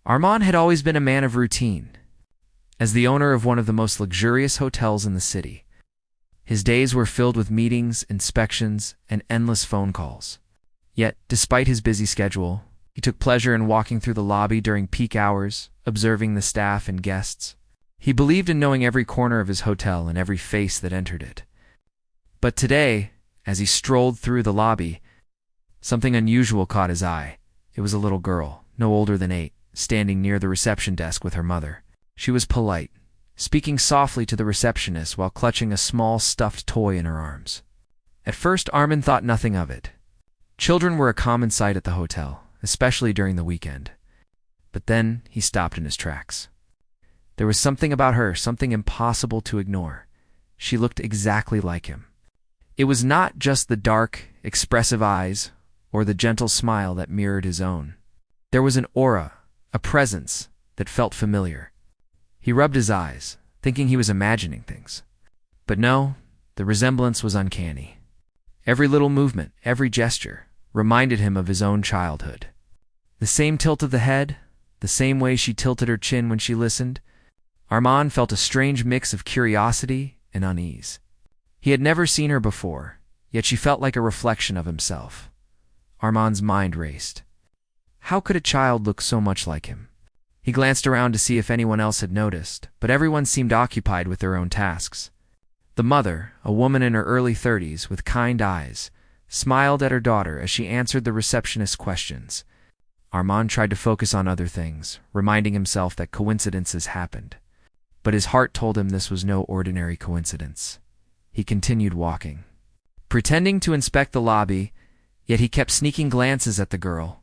Armand had always been a man of routine. As the owner of one of the most luxurious hotels in the city, his days were filled with meetings, inspections, and endless phone calls. Yet, despite his busy schedule, he took pleasure in walking through the lobby during peak hours, observing the staff and guests. He believed in knowing every corner of his hotel and every face that entered it. But today, as he strolled through the lobby, something unusual caught his eye. It was a little girl, no older than 8, standing near the reception desk with her mother. She was polite, speaking softly to the receptionist while clutching a small stuffed toy in her arms. At first, Armand thought nothing of it. Children were a common sight at the hotel, especially during the weekend. But then he stopped in his tracks. There was something about her, something impossible to ignore. She looked exactly like him. It was not just the dark, expressive eyes or the gentle smile that mirrored his own. There was an aura, a presence that felt familiar. He rubbed his eyes, thinking he was imagining things. But no, the resemblance was uncanny. Every little movement, every gesture, reminded him of his own childhood. The same tilt of the head, the same way she tilted her chin when she listened. Armand felt a strange mix of curiosity and unease. He had never seen her before, yet she felt like a reflection of himself. Armand's mind raced. How could a child look so much like him? He glanced around to see if anyone else had noticed, but everyone seemed occupied with their own tasks. The mother, a woman in her early 30s with kind eyes, smiled at her daughter as she answered the receptionist's questions. Armand tried to focus on other things, reminding himself that coincidences happened. But his heart told him this was no ordinary coincidence. He continued walking, pretending to inspect the lobby, yet he kept sneaking glances at the girl.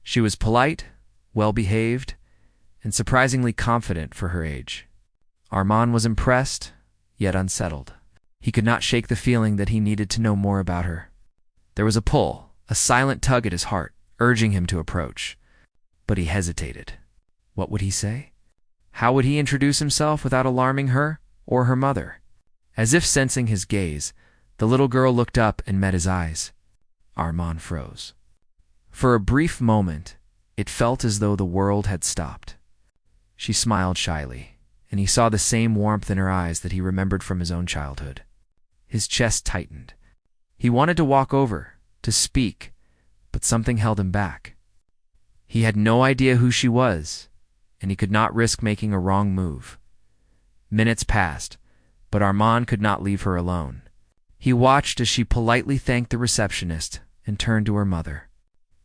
She was polite, well-behaved, and surprisingly confident for her age. Armand was impressed, yet unsettled. He could not shake the feeling that he needed to know more about her. There was a pull, a silent tug at his heart, urging him to approach. But he hesitated. What would he say? How would he introduce himself without alarming her or her mother? As if sensing his gaze, the little girl looked up and met his eyes. Armand froze. For a brief moment, it felt as though the world had stopped. She smiled shyly, and he saw the same warmth in her eyes that he remembered from his own childhood. His chest tightened. He wanted to walk over, to speak, but something held him back. He had no idea who she was, and he could not risk making a wrong move. Minutes passed, but Armand could not leave her alone. He watched as she politely thanked the receptionist and turned to her mother.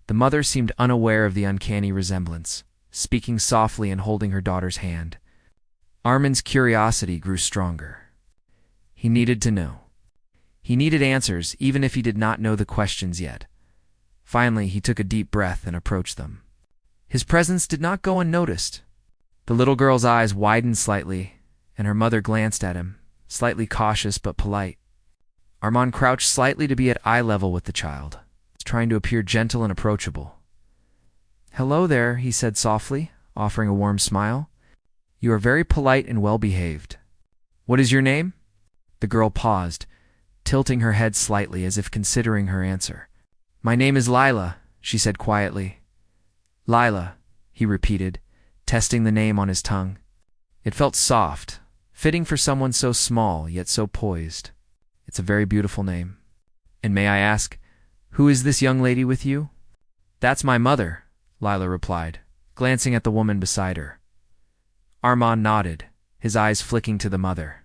The mother seemed unaware of the uncanny resemblance, speaking softly and holding her daughter's hand. Armand's curiosity grew stronger. He needed to know. He needed answers, even if he did not know the questions yet. Finally, he took a deep breath and approached them. His presence did not go unnoticed. The little girl's eyes widened slightly, and her mother glanced at him, slightly cautious but polite. Armand crouched slightly to be at eye level with the child, trying to appear gentle and approachable. "Hello there," he said softly, offering a warm smile. "You are very polite and well-behaved. What is your name?" The girl paused, tilting her head slightly as if considering her answer. "My name is Lila," she said quietly. "Lila," he repeated, testing the name on his tongue. It felt soft, fitting for someone so small yet so poised. "It's a very beautiful name. And may I ask, who is this young lady with you?" "That's my mother," Lila replied, glancing at the woman beside her. Armand nodded, his eyes flicking to the mother.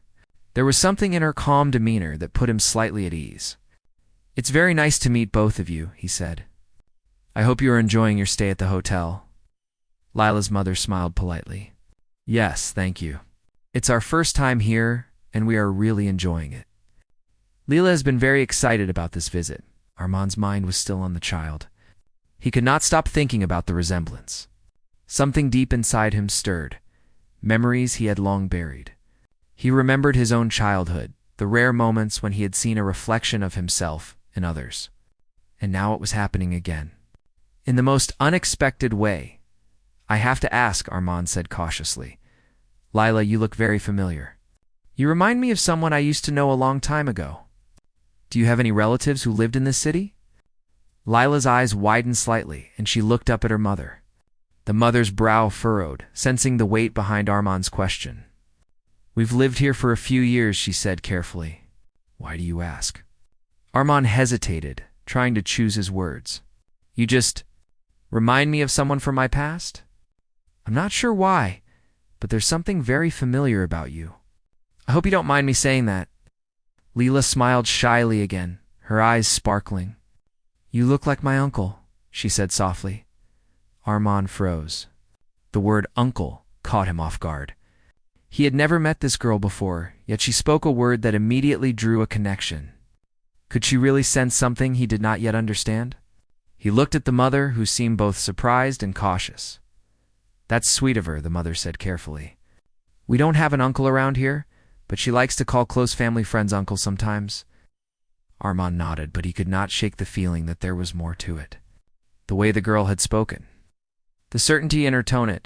There was something in her calm demeanor that put him slightly at ease. "It's very nice to meet both of you," he said. "I hope you are enjoying your stay at the hotel." Lila's mother smiled politely. "Yes, thank you. It's our first time here, and we are really enjoying it." Lila has been very excited about this visit. Armand's mind was still on the child. He could not stop thinking about the resemblance. Something deep inside him stirred, memories he had long buried. He remembered his own childhood, the rare moments when he had seen a reflection of himself in others. And now it was happening again. In the most unexpected way. "I have to ask," Armand said cautiously. "Lila, you look very familiar. You remind me of someone I used to know a long time ago. Do you have any relatives who lived in this city?" Lila's eyes widened slightly, and she looked up at her mother. The mother's brow furrowed, sensing the weight behind Armand's question. "We've lived here for a few years," she said carefully. "Why do you ask?" Armand hesitated, trying to choose his words. "You just remind me of someone from my past? I'm not sure why, but there's something very familiar about you. I hope you don't mind me saying that." Leela smiled shyly again, her eyes sparkling. "You look like my uncle," she said softly. Armand froze. The word uncle caught him off guard. He had never met this girl before, yet she spoke a word that immediately drew a connection. Could she really sense something he did not yet understand? He looked at the mother, who seemed both surprised and cautious. "That's sweet of her," the mother said carefully. "We don't have an uncle around here, but she likes to call close family friends uncle sometimes." Armand nodded, but he could not shake the feeling that there was more to it. The way the girl had spoken, the certainty in her tone,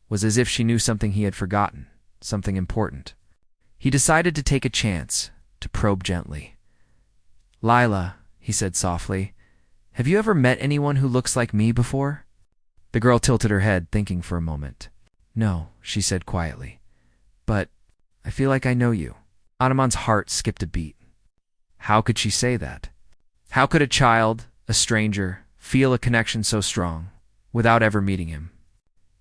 was as if she knew something he had forgotten, something important. He decided to take a chance, to probe gently. "Lila," he said softly, "have you ever met anyone who looks like me before?" The girl tilted her head, thinking for a moment. "No," she said quietly, "but I feel like I know you." Armand's heart skipped a beat. How could she say that? How could a child, a stranger, feel a connection so strong, without ever meeting him?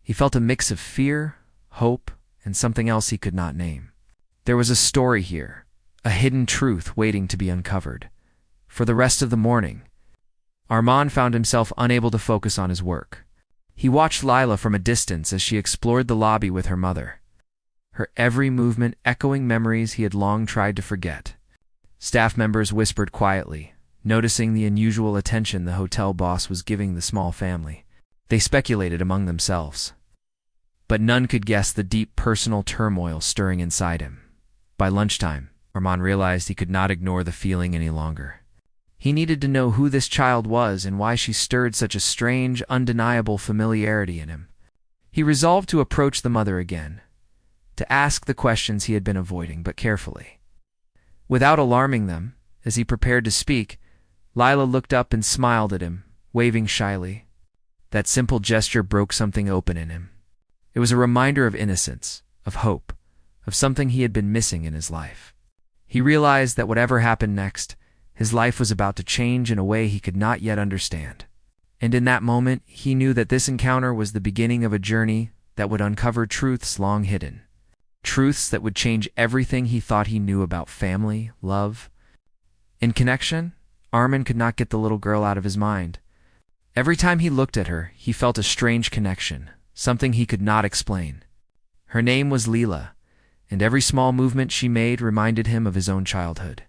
He felt a mix of fear, hope, and something else he could not name. There was a story here, a hidden truth waiting to be uncovered. For the rest of the morning, Armand found himself unable to focus on his work. He watched Lila from a distance as she explored the lobby with her mother, her every movement echoing memories he had long tried to forget. Staff members whispered quietly, noticing the unusual attention the hotel boss was giving the small family. They speculated among themselves, but none could guess the deep personal turmoil stirring inside him. By lunchtime, Armand realized he could not ignore the feeling any longer. He needed to know who this child was and why she stirred such a strange, undeniable familiarity in him. He resolved to approach the mother again, to ask the questions he had been avoiding, but carefully. Without alarming them, as he prepared to speak, Lila looked up and smiled at him, waving shyly. That simple gesture broke something open in him. It was a reminder of innocence, of hope, of something he had been missing in his life. He realized that whatever happened next, his life was about to change in a way he could not yet understand. And in that moment, he knew that this encounter was the beginning of a journey that would uncover truths long hidden. Truths that would change everything he thought he knew about family, love. In connection, Armand could not get the little girl out of his mind. Every time he looked at her, he felt a strange connection, something he could not explain. Her name was Leela, and every small movement she made reminded him of his own childhood.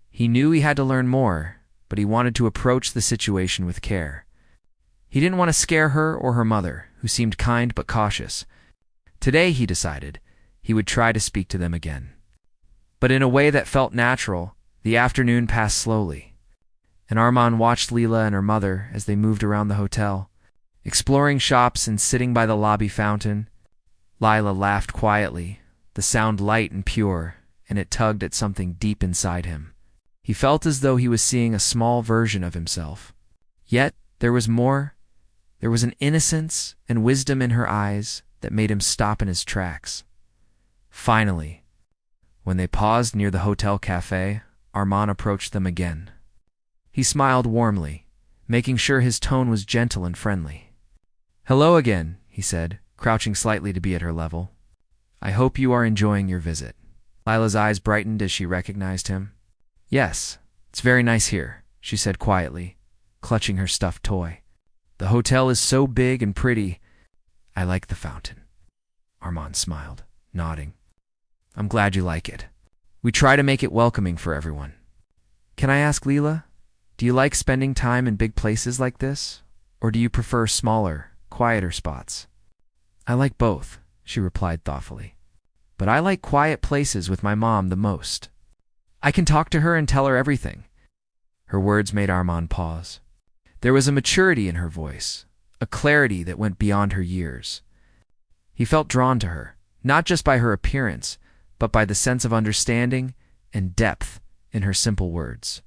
He knew he had to learn more, but he wanted to approach the situation with care. He didn't want to scare her or her mother, who seemed kind but cautious. Today, he decided, he would try to speak to them again. But in a way that felt natural, the afternoon passed slowly, and Armand watched Leela and her mother as they moved around the hotel, exploring shops and sitting by the lobby fountain. Lila laughed quietly, the sound light and pure, and it tugged at something deep inside him. He felt as though he was seeing a small version of himself. Yet, there was more. There was an innocence and wisdom in her eyes that made him stop in his tracks. Finally, when they paused near the hotel cafe, Armand approached them again. He smiled warmly, making sure his tone was gentle and friendly. "Hello again," he said, crouching slightly to be at her level. "I hope you are enjoying your visit." Lila's eyes brightened as she recognized him. "Yes, it's very nice here," she said quietly, clutching her stuffed toy. "The hotel is so big and pretty. I like the fountain." Armand smiled, nodding. "I'm glad you like it. We try to make it welcoming for everyone." "Can I ask, Leela, do you like spending time in big places like this, or do you prefer smaller, quieter spots?" "I like both," she replied thoughtfully. "But I like quiet places with my mom the most. I can talk to her and tell her everything." Her words made Armand pause. There was a maturity in her voice, a clarity that went beyond her years. He felt drawn to her, not just by her appearance, but by the sense of understanding and depth in her simple words.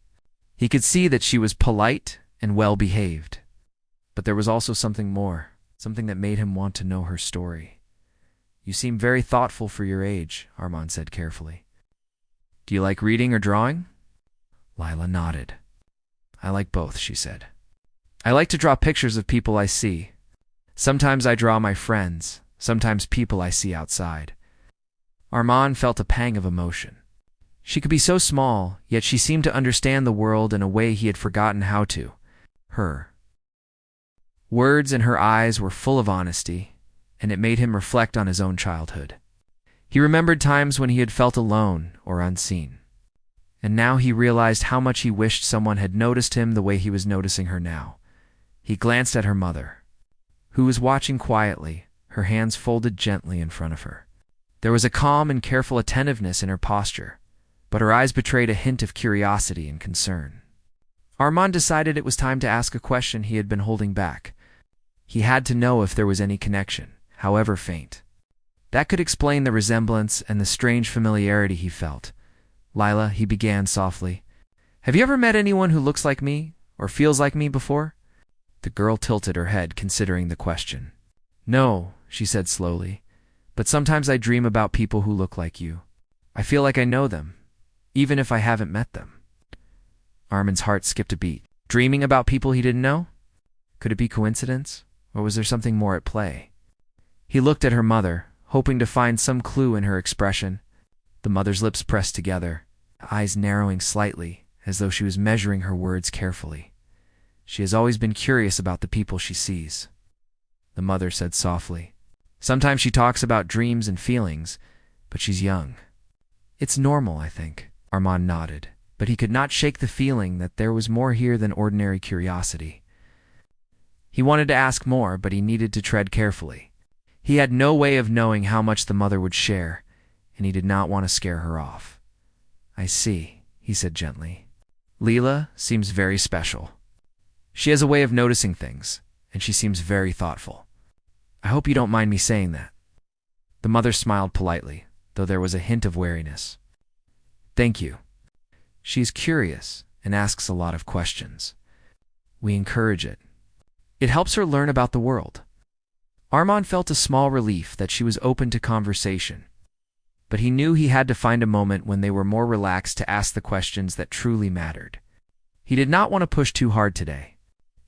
He could see that she was polite and well-behaved. But there was also something more. something that made him want to know her story. "You seem very thoughtful for your age," Armand said carefully. "Do you like reading or drawing?" Lila nodded. "I like both," she said. "I like to draw pictures of people I see. Sometimes I draw my friends, sometimes people I see outside." Armand felt a pang of emotion. She could be so small, yet she seemed to understand the world in a way he had forgotten how to. Her words in her eyes were full of honesty, and it made him reflect on his own childhood. He remembered times when he had felt alone or unseen. And now he realized how much he wished someone had noticed him the way he was noticing her now. He glanced at her mother, who was watching quietly, her hands folded gently in front of her. There was a calm and careful attentiveness in her posture, but her eyes betrayed a hint of curiosity and concern. Armand decided it was time to ask a question he had been holding back. He had to know if there was any connection, however faint. That could explain the resemblance and the strange familiarity he felt. "Lila," he began softly, "have you ever met anyone who looks like me or feels like me before?" The girl tilted her head, considering the question. "No," she said slowly, "but sometimes I dream about people who look like you. I feel like I know them, even if I haven't met them." Armand's heart skipped a beat. Dreaming about people he didn't know? Could it be coincidence, or was there something more at play? He looked at her mother, hoping to find some clue in her expression. The mother's lips pressed together, eyes narrowing slightly, as though she was measuring her words carefully. "She has always been curious about the people she sees," the mother said softly. "Sometimes she talks about dreams and feelings, but she's young." "It's normal, I think," Armand nodded, but he could not shake the feeling that there was more here than ordinary curiosity. He wanted to ask more, but he needed to tread carefully. He had no way of knowing how much the mother would share, and he did not want to scare her off. "I see," he said gently. "Lila seems very special. She has a way of noticing things, and she seems very thoughtful. I hope you don't mind me saying that." The mother smiled politely, though there was a hint of wariness. "Thank you. She is curious and asks a lot of questions. We encourage it. It helps her learn about the world." Armand felt a small relief that she was open to conversation, but he knew he had to find a moment when they were more relaxed to ask the questions that truly mattered. He did not want to push too hard today.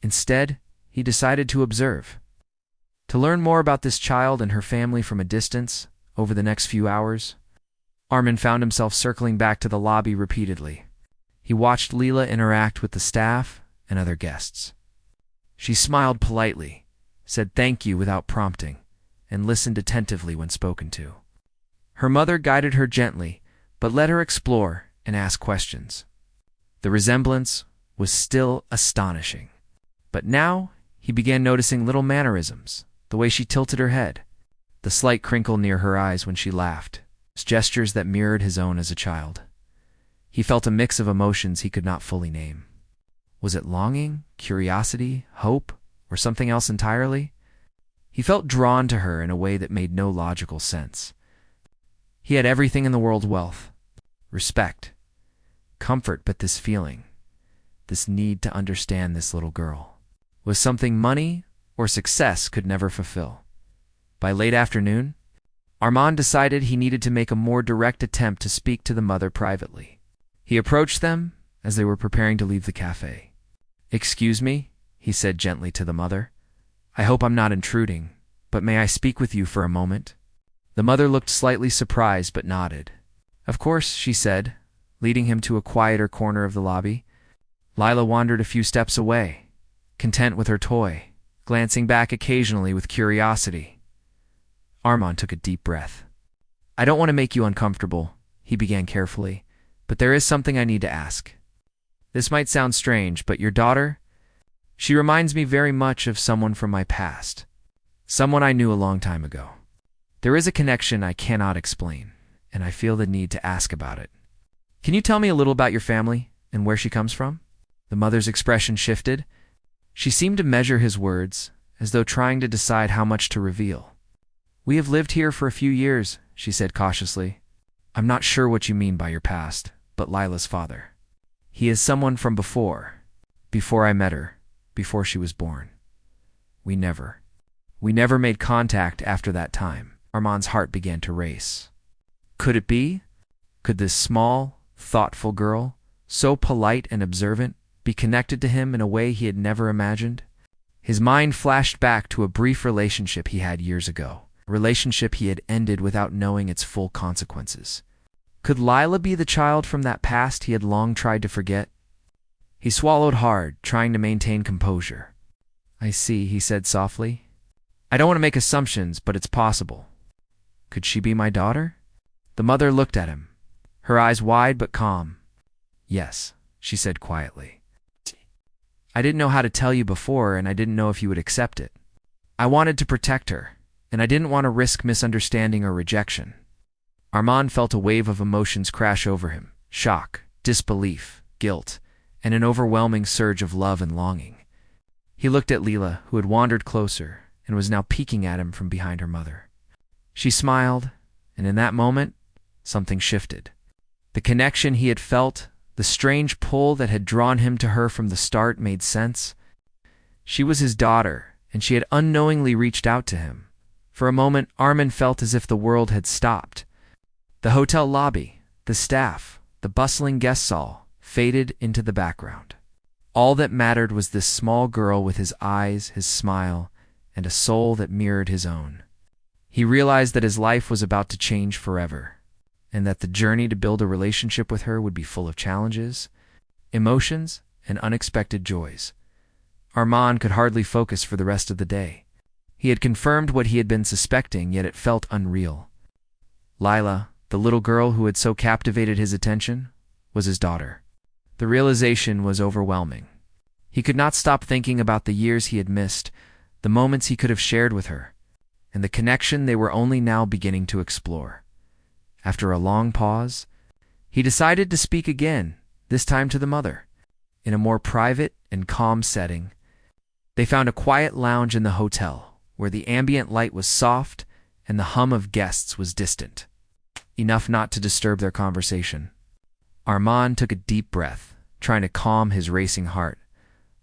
Instead, he decided to observe, to learn more about this child and her family from a distance over the next few hours. Armand found himself circling back to the lobby repeatedly. He watched Lila interact with the staff and other guests. She smiled politely, said thank you without prompting, and listened attentively when spoken to. Her mother guided her gently, but let her explore and ask questions. The resemblance was still astonishing. But now he began noticing little mannerisms, the way she tilted her head, the slight crinkle near her eyes when she laughed, gestures that mirrored his own as a child. He felt a mix of emotions he could not fully name. Was it longing, curiosity, hope, or something else entirely? He felt drawn to her in a way that made no logical sense. He had everything in the world's wealth, respect, comfort, but this feeling, this need to understand this little girl, was something money or success could never fulfill. By late afternoon, Armand decided he needed to make a more direct attempt to speak to the mother privately. He approached them as they were preparing to leave the cafe. "Excuse me," he said gently to the mother. "I hope I'm not intruding, but may I speak with you for a moment?" The mother looked slightly surprised but nodded. "Of course," she said, leading him to a quieter corner of the lobby. Lila wandered a few steps away, content with her toy, glancing back occasionally with curiosity. Armand took a deep breath. "I don't want to make you uncomfortable," he began carefully, "but there is something I need to ask. This might sound strange, but your daughter, she reminds me very much of someone from my past, someone I knew a long time ago. There is a connection I cannot explain, and I feel the need to ask about it. Can you tell me a little about your family and where she comes from?" The mother's expression shifted. She seemed to measure his words, as though trying to decide how much to reveal. "We have lived here for a few years," she said cautiously. "I'm not sure what you mean by your past, but Lila's father. He is someone from before I met her, before she was born. We never." We never made contact after that time. Armand's heart began to race. Could it be? Could this small, thoughtful girl, so polite and observant, be connected to him in a way he had never imagined? His mind flashed back to a brief relationship he had years ago, a relationship he had ended without knowing its full consequences. Could Lila be the child from that past he had long tried to forget? He swallowed hard, trying to maintain composure. I see, he said softly. I don't want to make assumptions, but it's possible. Could she be my daughter? The mother looked at him, her eyes wide but calm. Yes, she said quietly. I didn't know how to tell you before, and I didn't know if you would accept it. I wanted to protect her, and I didn't want to risk misunderstanding or rejection. Armand felt a wave of emotions crash over him: shock, disbelief, guilt, and an overwhelming surge of love and longing. He looked at Lila, who had wandered closer and was now peeking at him from behind her mother. She smiled, and in that moment, something shifted. The connection he had felt, the strange pull that had drawn him to her from the start, made sense. She was his daughter, and she had unknowingly reached out to him. For a moment, Armand felt as if the world had stopped. The hotel lobby, the staff, the bustling guest hall faded into the background. All that mattered was this small girl with his eyes, his smile, and a soul that mirrored his own. He realized that his life was about to change forever, and that the journey to build a relationship with her would be full of challenges, emotions, and unexpected joys. Armand could hardly focus for the rest of the day. He had confirmed what he had been suspecting, yet it felt unreal. Lila, the little girl who had so captivated his attention, was his daughter. The realization was overwhelming. He could not stop thinking about the years he had missed, the moments he could have shared with her, and the connection they were only now beginning to explore. After a long pause, he decided to speak again, this time to the mother. In a more private and calm setting, they found a quiet lounge in the hotel, where the ambient light was soft and the hum of guests was distant, enough not to disturb their conversation. Armand took a deep breath, trying to calm his racing heart.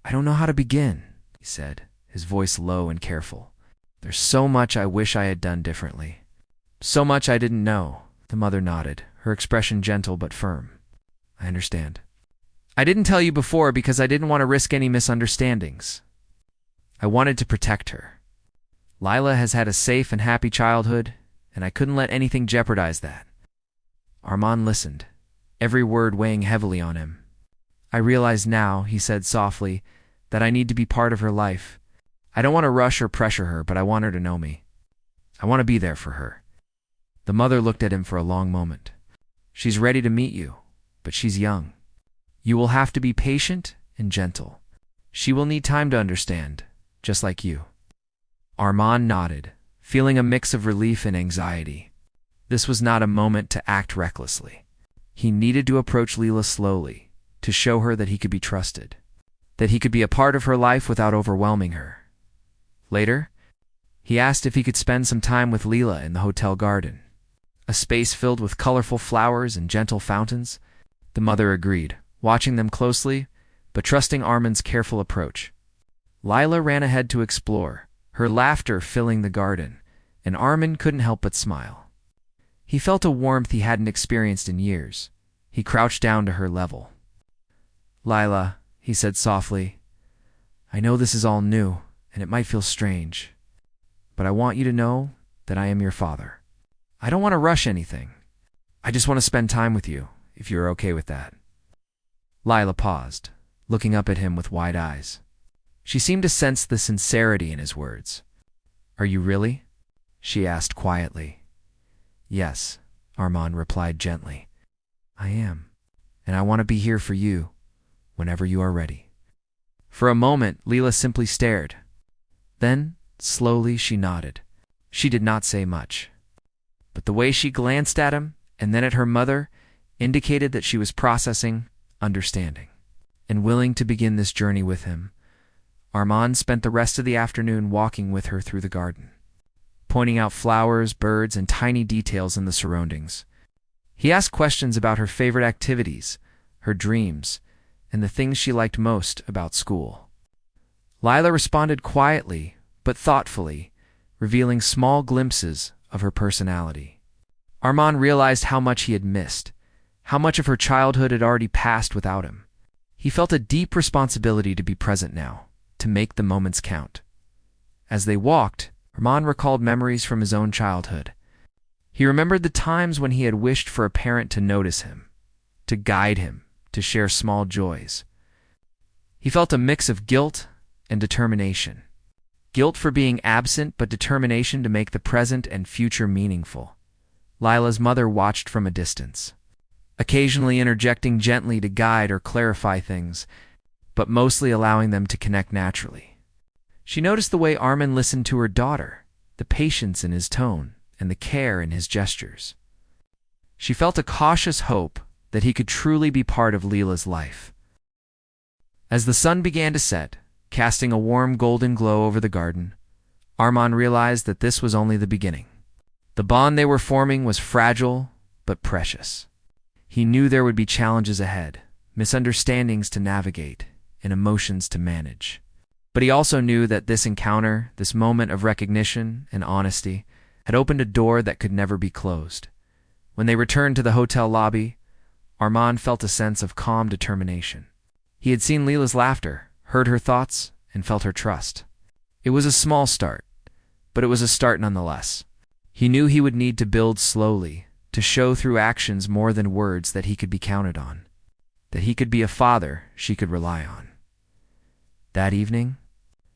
I don't know how to begin, he said, his voice low and careful. There's so much I wish I had done differently. So much I didn't know. The mother nodded, her expression gentle but firm. I understand. I didn't tell you before because I didn't want to risk any misunderstandings. I wanted to protect her. Lila has had a safe and happy childhood, and I couldn't let anything jeopardize that. Armand listened, every word weighing heavily on him. I realize now, he said softly, that I need to be part of her life. I don't want to rush or pressure her, but I want her to know me. I want to be there for her. The mother looked at him for a long moment. She's ready to meet you, but she's young. You will have to be patient and gentle. She will need time to understand, just like you. Armand nodded, feeling a mix of relief and anxiety. This was not a moment to act recklessly. He needed to approach Lila slowly, to show her that he could be trusted, that he could be a part of her life without overwhelming her. Later, he asked if he could spend some time with Lila in the hotel garden, a space filled with colorful flowers and gentle fountains. The mother agreed, watching them closely, but trusting Armand's careful approach. Lila ran ahead to explore, her laughter filling the garden, and Armand couldn't help but smile. He felt a warmth he hadn't experienced in years. He crouched down to her level. Lila, he said softly, I know this is all new, and it might feel strange, but I want you to know that I am your father. I don't want to rush anything. I just want to spend time with you, if you're okay with that. Lila paused, looking up at him with wide eyes. She seemed to sense the sincerity in his words. Are you really? She asked quietly. Yes, Armand replied gently. I am, and I want to be here for you, whenever you are ready. For a moment, Lila simply stared. Then, slowly, she nodded. She did not say much, but the way she glanced at him and then at her mother indicated that she was processing, understanding, and willing to begin this journey with him. Armand spent the rest of the afternoon walking with her through the garden, pointing out flowers, birds, and tiny details in the surroundings. He asked questions about her favorite activities, her dreams, and the things she liked most about school. Lila responded quietly, but thoughtfully, revealing small glimpses of her personality. Armand realized how much he had missed, how much of her childhood had already passed without him. He felt a deep responsibility to be present now, to make the moments count. As they walked, Armand recalled memories from his own childhood. He remembered the times when he had wished for a parent to notice him, to guide him, to share small joys. He felt a mix of guilt and determination. Guilt for being absent, but determination to make the present and future meaningful. Lila's mother watched from a distance, occasionally interjecting gently to guide or clarify things, but mostly allowing them to connect naturally. She noticed the way Armand listened to her daughter, the patience in his tone, and the care in his gestures. She felt a cautious hope that he could truly be part of Lila's life. As the sun began to set, casting a warm golden glow over the garden, Armand realized that this was only the beginning. The bond they were forming was fragile but precious. He knew there would be challenges ahead, misunderstandings to navigate, and emotions to manage. But he also knew that this encounter, this moment of recognition and honesty, had opened a door that could never be closed. When they returned to the hotel lobby, Armand felt a sense of calm determination. He had seen Lila's laughter, heard her thoughts, and felt her trust. It was a small start, but it was a start nonetheless. He knew he would need to build slowly, to show through actions more than words that he could be counted on, that he could be a father she could rely on. That evening,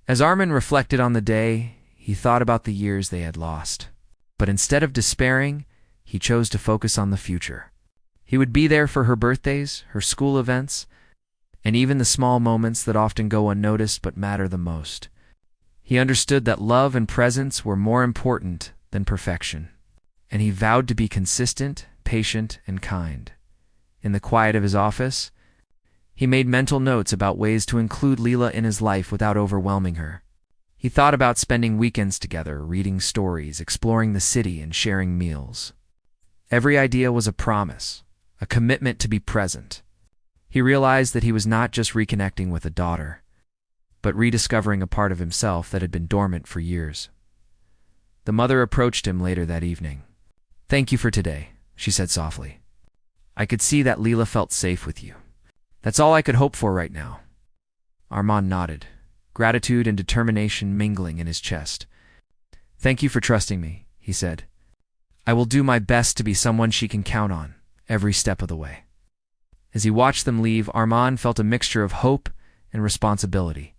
as Armand reflected on the day, he thought about the years they had lost. But instead of despairing, he chose to focus on the future. He would be there for her birthdays, her school events, and even the small moments that often go unnoticed but matter the most. He understood that love and presence were more important than perfection, and he vowed to be consistent, patient, and kind. In the quiet of his office, he made mental notes about ways to include Lila in his life without overwhelming her. He thought about spending weekends together, reading stories, exploring the city, and sharing meals. Every idea was a promise, a commitment to be present. He realized that he was not just reconnecting with a daughter, but rediscovering a part of himself that had been dormant for years. The mother approached him later that evening. "Thank you for today," she said softly. "I could see that Lila felt safe with you. That's all I could hope for right now." Armand nodded, gratitude and determination mingling in his chest. "Thank you for trusting me," he said. "I will do my best to be someone she can count on, every step of the way." As he watched them leave, Armand felt a mixture of hope and responsibility.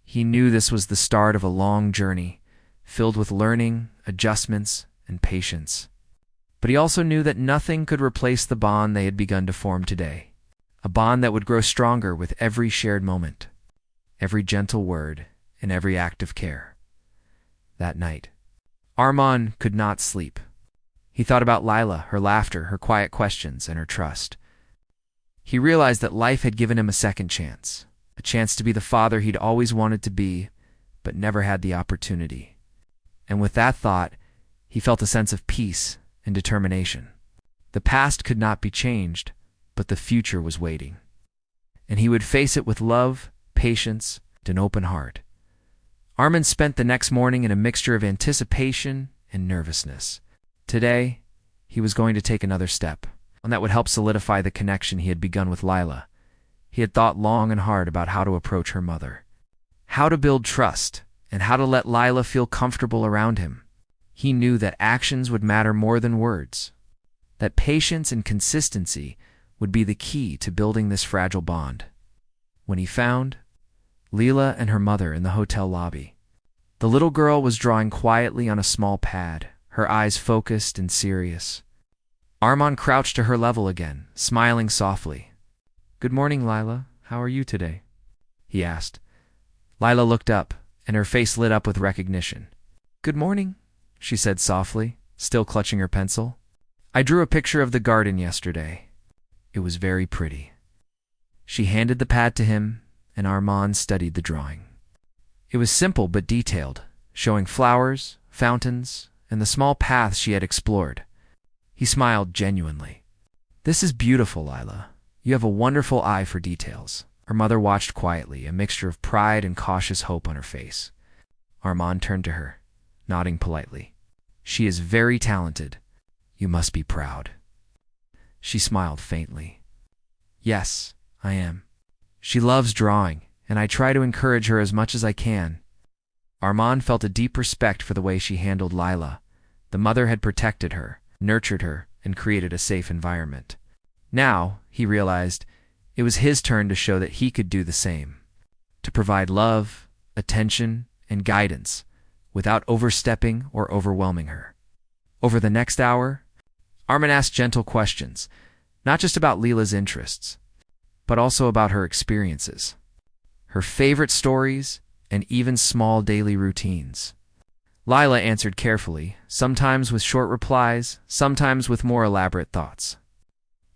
He knew this was the start of a long journey, filled with learning, adjustments, and patience. But he also knew that nothing could replace the bond they had begun to form today, a bond that would grow stronger with every shared moment, every gentle word, and every act of care. That night, Armand could not sleep. He thought about Lila, her laughter, her quiet questions, and her trust. He realized that life had given him a second chance, a chance to be the father he'd always wanted to be, but never had the opportunity. And with that thought, he felt a sense of peace and determination. The past could not be changed, but the future was waiting. And he would face it with love, patience, and an open heart. Armand spent the next morning in a mixture of anticipation and nervousness. Today, he was going to take another step, one that would help solidify the connection he had begun with Lila. He had thought long and hard about how to approach her mother, how to build trust, and how to let Lila feel comfortable around him. He knew that actions would matter more than words, that patience and consistency would be the key to building this fragile bond. When he found Lila and her mother in the hotel lobby, the little girl was drawing quietly on a small pad, her eyes focused and serious. Armand crouched to her level again, smiling softly. "Good morning, Lila. How are you today?" he asked. Lila looked up, and her face lit up with recognition. "Good morning," she said softly, still clutching her pencil. "I drew a picture of the garden yesterday. It was very pretty." She handed the pad to him, and Armand studied the drawing. It was simple but detailed, showing flowers, fountains, and the small paths she had explored. He smiled genuinely. "This is beautiful, Lila. You have a wonderful eye for details." Her mother watched quietly, a mixture of pride and cautious hope on her face. Armand turned to her. nodding politely. She is very talented. You must be proud. She smiled faintly. Yes, I am. She loves drawing, and I try to encourage her as much as I can. Armand felt a deep respect for the way she handled Lila. The mother had protected her, nurtured her, and created a safe environment. Now, he realized, it was his turn to show that he could do the same. To provide love, attention, and guidance, without overstepping or overwhelming her. Over the next hour, Armin asked gentle questions, not just about Lila's interests, but also about her experiences, her favorite stories, and even small daily routines. Lila answered carefully, sometimes with short replies, sometimes with more elaborate thoughts.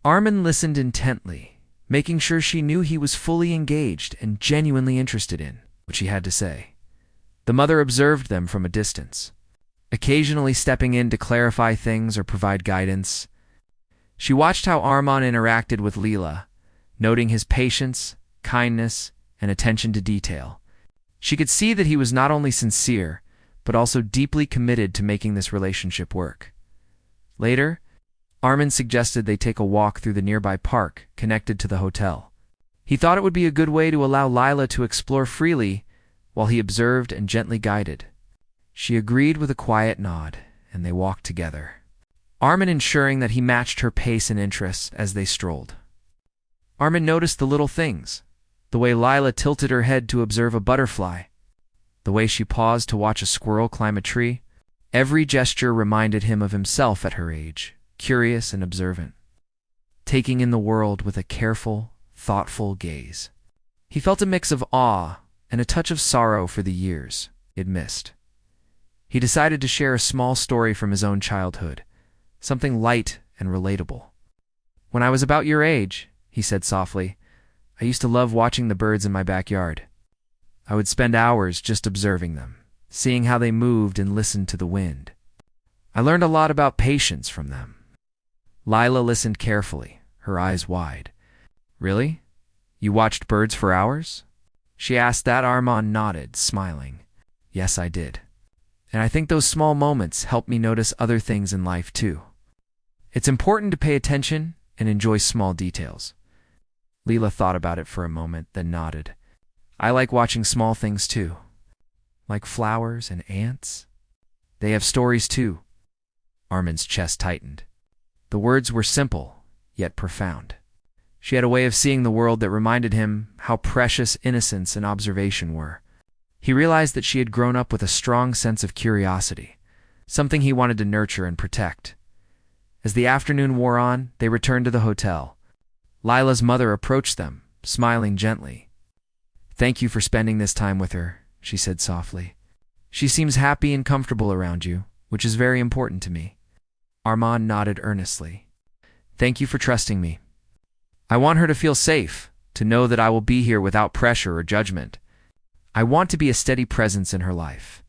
Armin listened intently, making sure she knew he was fully engaged and genuinely interested in what she had to say. The mother observed them from a distance, occasionally stepping in to clarify things or provide guidance. She watched how Armand interacted with Lila, noting his patience, kindness, and attention to detail. She could see that he was not only sincere, but also deeply committed to making this relationship work. Later, Armand suggested they take a walk through the nearby park connected to the hotel. He thought it would be a good way to allow Lila to explore freely while he observed and gently guided. She agreed with a quiet nod, and they walked together, Armin ensuring that he matched her pace and interests as they strolled. Armin noticed the little things, the way Lila tilted her head to observe a butterfly, the way she paused to watch a squirrel climb a tree. Every gesture reminded him of himself at her age, curious and observant, taking in the world with a careful, thoughtful gaze. He felt a mix of awe and a touch of sorrow for the years he'd missed. He decided to share a small story from his own childhood, something light and relatable. "When I was about your age," he said softly, "I used to love watching the birds in my backyard. I would spend hours just observing them, seeing how they moved and listened to the wind. I learned a lot about patience from them." Lila listened carefully, her eyes wide. "Really? You watched birds for hours?" she asked. That Armand nodded, smiling. "Yes, I did. And I think those small moments help me notice other things in life too. It's important to pay attention and enjoy small details." Lila thought about it for a moment, then nodded. "I like watching small things too, like flowers and ants. They have stories too." Armin's chest tightened. The words were simple, yet profound. She had a way of seeing the world that reminded him how precious innocence and observation were. He realized that she had grown up with a strong sense of curiosity, something he wanted to nurture and protect. As the afternoon wore on, they returned to the hotel. Lila's mother approached them, smiling gently. "Thank you for spending this time with her," she said softly. "She seems happy and comfortable around you, which is very important to me." Armand nodded earnestly. "Thank you for trusting me. I want her to feel safe, to know that I will be here without pressure or judgment. I want to be a steady presence in her life."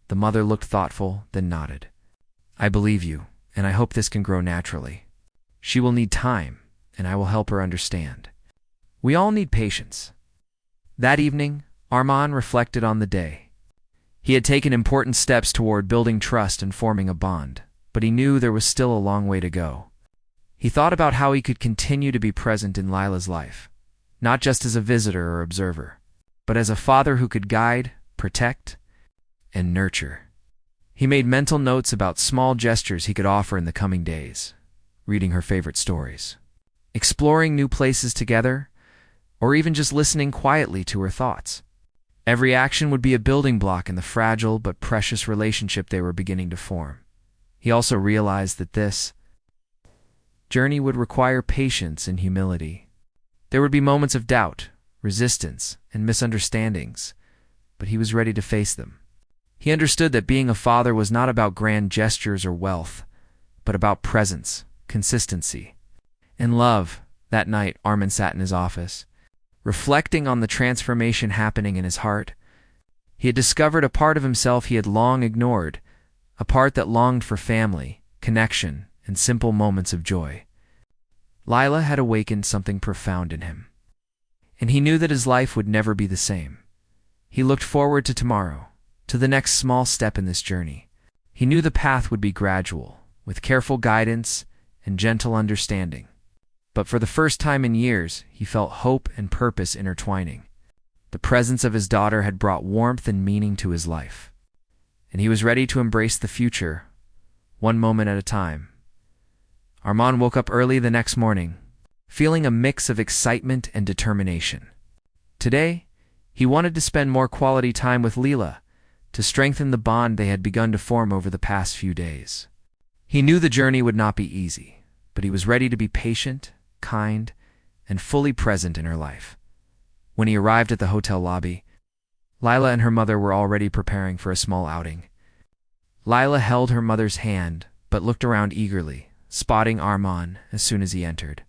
The mother looked thoughtful, then nodded. "I believe you, and I hope this can grow naturally. She will need time, and I will help her understand. We all need patience." That evening, Armand reflected on the day. He had taken important steps toward building trust and forming a bond, but he knew there was still a long way to go. He thought about how he could continue to be present in Lila's life, not just as a visitor or observer, but as a father who could guide, protect, and nurture. He made mental notes about small gestures he could offer in the coming days, reading her favorite stories, exploring new places together, or even just listening quietly to her thoughts. Every action would be a building block in the fragile but precious relationship they were beginning to form. He also realized that this journey would require patience and humility. There would be moments of doubt, resistance, and misunderstandings, but he was ready to face them. He understood that being a father was not about grand gestures or wealth, but about presence, consistency, and love. That night, Armin sat in his office, reflecting on the transformation happening in his heart. He had discovered a part of himself he had long ignored, a part that longed for family, connection, and simple moments of joy. Lila had awakened something profound in him, and he knew that his life would never be the same. He looked forward to tomorrow, to the next small step in this journey. He knew the path would be gradual, with careful guidance and gentle understanding. But for the first time in years, he felt hope and purpose intertwining. The presence of his daughter had brought warmth and meaning to his life, and he was ready to embrace the future, one moment at a time. Armand woke up early the next morning, feeling a mix of excitement and determination. Today, he wanted to spend more quality time with Leila, to strengthen the bond they had begun to form over the past few days. He knew the journey would not be easy, but he was ready to be patient, kind, and fully present in her life. When he arrived at the hotel lobby, Leila and her mother were already preparing for a small outing. Leila held her mother's hand, but looked around eagerly, spotting Armand as soon as he entered.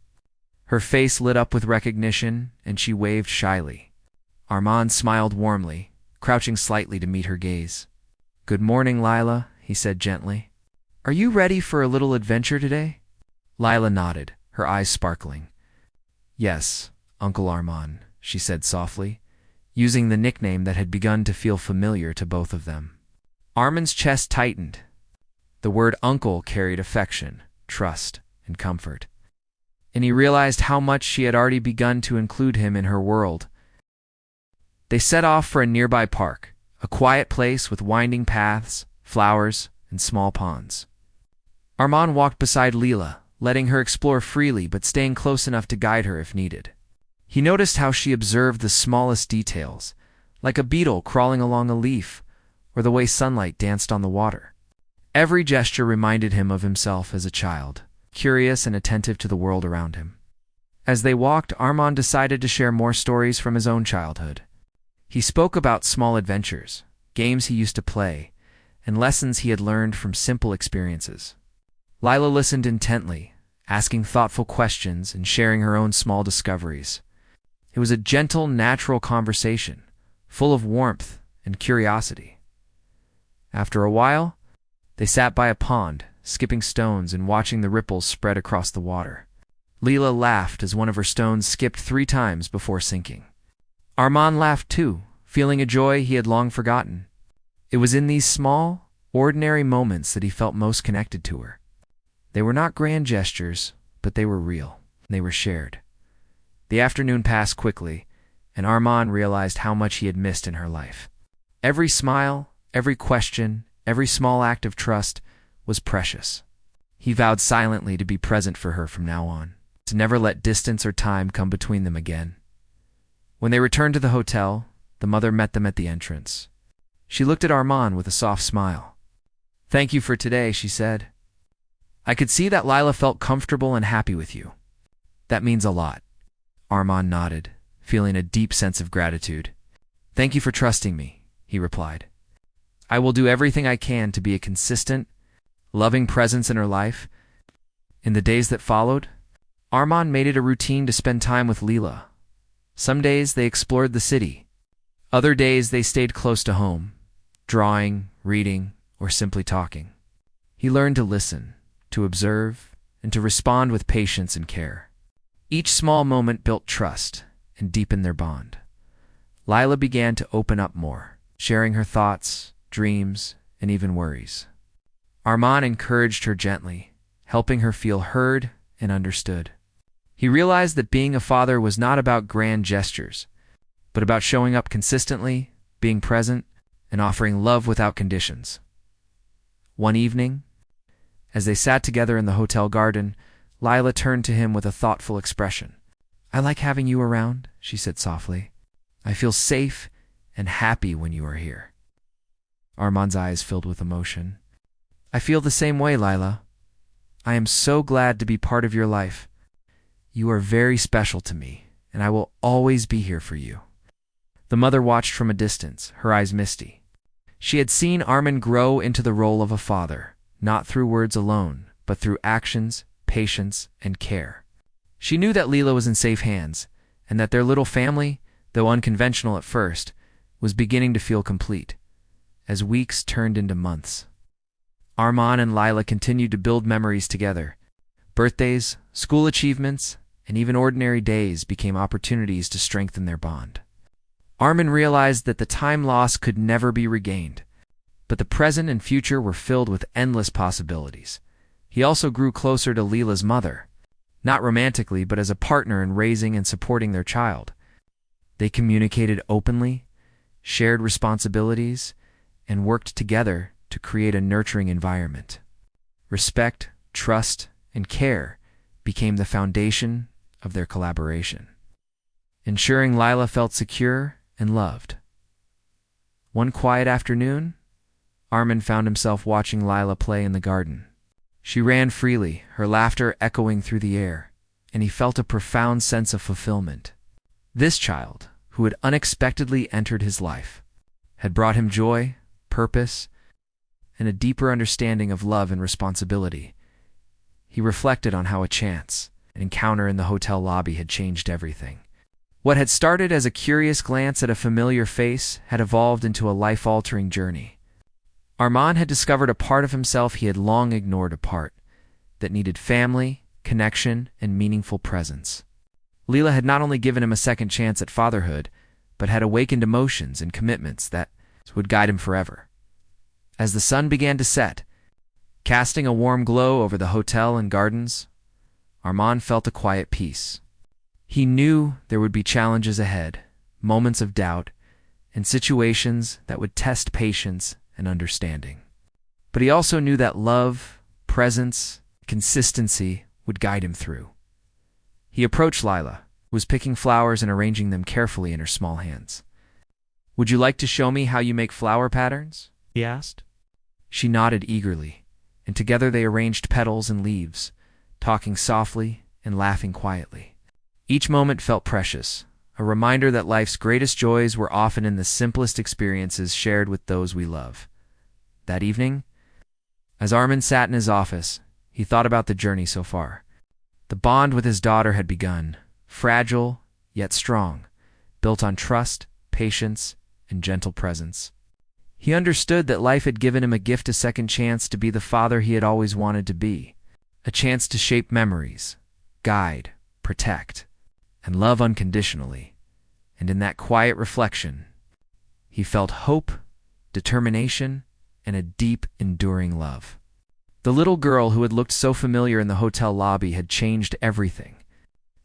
Her face lit up with recognition, and she waved shyly. Armand smiled warmly, crouching slightly to meet her gaze. "Good morning, Leila," he said gently. "Are you ready for a little adventure today?" Leila nodded, her eyes sparkling. "Yes, Uncle Armand," she said softly, using the nickname that had begun to feel familiar to both of them. Armand's chest tightened. The word uncle carried affection, trust, and comfort, and he realized how much she had already begun to include him in her world. They set off for a nearby park, a quiet place with winding paths, flowers, and small ponds. Armand walked beside Leila, letting her explore freely but staying close enough to guide her if needed. He noticed how she observed the smallest details, like a beetle crawling along a leaf, or the way sunlight danced on the water. Every gesture reminded him of himself as a child, curious and attentive to the world around him. As they walked, Armand decided to share more stories from his own childhood. He spoke about small adventures, games he used to play, and lessons he had learned from simple experiences. Leila listened intently, asking thoughtful questions and sharing her own small discoveries. It was a gentle, natural conversation, full of warmth and curiosity. After a while, they sat by a pond, skipping stones and watching the ripples spread across the water. Leila laughed as one of her stones skipped 3 times before sinking. Armand laughed too, feeling a joy he had long forgotten. It was in these small, ordinary moments that he felt most connected to her. They were not grand gestures, but they were real. They were shared. The afternoon passed quickly, and Armand realized how much he had missed in her life. Every smile, every question, every small act of trust was precious. He vowed silently to be present for her from now on, to never let distance or time come between them again. When they returned to the hotel, the mother met them at the entrance. She looked at Armand with a soft smile. "Thank you for today," she said. "I could see that Leila felt comfortable and happy with you. That means a lot." Armand nodded, feeling a deep sense of gratitude. "Thank you for trusting me," he replied. "I will do everything I can to be a consistent, loving presence in her life." In the days that followed, Armand made it a routine to spend time with Leila. Some days they explored the city. Other days they stayed close to home, drawing, reading, or simply talking. He learned to listen, to observe, and to respond with patience and care. Each small moment built trust and deepened their bond. Leila began to open up more, sharing her thoughts, dreams, and even worries. Armand encouraged her gently, helping her feel heard and understood. He realized that being a father was not about grand gestures, but about showing up consistently, being present, and offering love without conditions. One evening, as they sat together in the hotel garden, Leila turned to him with a thoughtful expression. "I like having you around," she said softly. "I feel safe and happy when you are here." Armand's eyes filled with emotion. "I feel the same way, Leila. I am so glad to be part of your life. You are very special to me, and I will always be here for you." The mother watched from a distance, her eyes misty. She had seen Armand grow into the role of a father, not through words alone, but through actions, patience, and care. She knew that Leila was in safe hands, and that their little family, though unconventional at first, was beginning to feel complete, as weeks turned into months. Armand and Leila continued to build memories together. Birthdays, school achievements, and even ordinary days became opportunities to strengthen their bond. Armand realized that the time lost could never be regained, But the present and future were filled with endless possibilities. He also grew closer to Leela's mother, not romantically, but as a partner in raising and supporting their child. They communicated openly, shared responsibilities, and worked together to create a nurturing environment. Respect, trust, and care became the foundation of their collaboration, ensuring Lila felt secure and loved. One quiet afternoon, Armin found himself watching Lila play in the garden. She ran freely, her laughter echoing through the air, and he felt a profound sense of fulfillment. This child, who had unexpectedly entered his life, had brought him joy, purpose, and a deeper understanding of love and responsibility. He reflected on how a chance encounter in the hotel lobby had changed everything. What had started as a curious glance at a familiar face had evolved into a life-altering journey. Armand had discovered a part of himself he had long ignored, a part that needed family, connection, and meaningful presence. Leela had not only given him a second chance at fatherhood, but had awakened emotions and commitments that would guide him forever. As the sun began to set, casting a warm glow over the hotel and gardens, Armand felt a quiet peace. He knew there would be challenges ahead, moments of doubt, and situations that would test patience and understanding. But he also knew that love, presence, consistency would guide him through. He approached Lila, who was picking flowers and arranging them carefully in her small hands. "Would you like to show me how you make flower patterns?" he asked. She nodded eagerly, and together they arranged petals and leaves, talking softly and laughing quietly. Each moment felt precious, a reminder that life's greatest joys were often in the simplest experiences shared with those we love. That evening, as Armin sat in his office, he thought about the journey so far. The bond with his daughter had begun, fragile yet strong, built on trust, patience, and gentle presence. He understood that life had given him a gift, a second chance to be the father he had always wanted to be, a chance to shape memories, guide, protect, and love unconditionally. And in that quiet reflection, he felt hope, determination, and a deep, enduring love. The little girl who had looked so familiar in the hotel lobby had changed everything.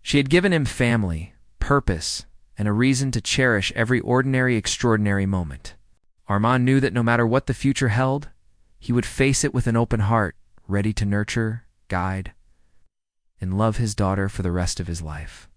She had given him family, purpose, and a reason to cherish every ordinary, extraordinary moment. Armand knew that no matter what the future held, he would face it with an open heart, ready to nurture, guide, and love his daughter for the rest of his life.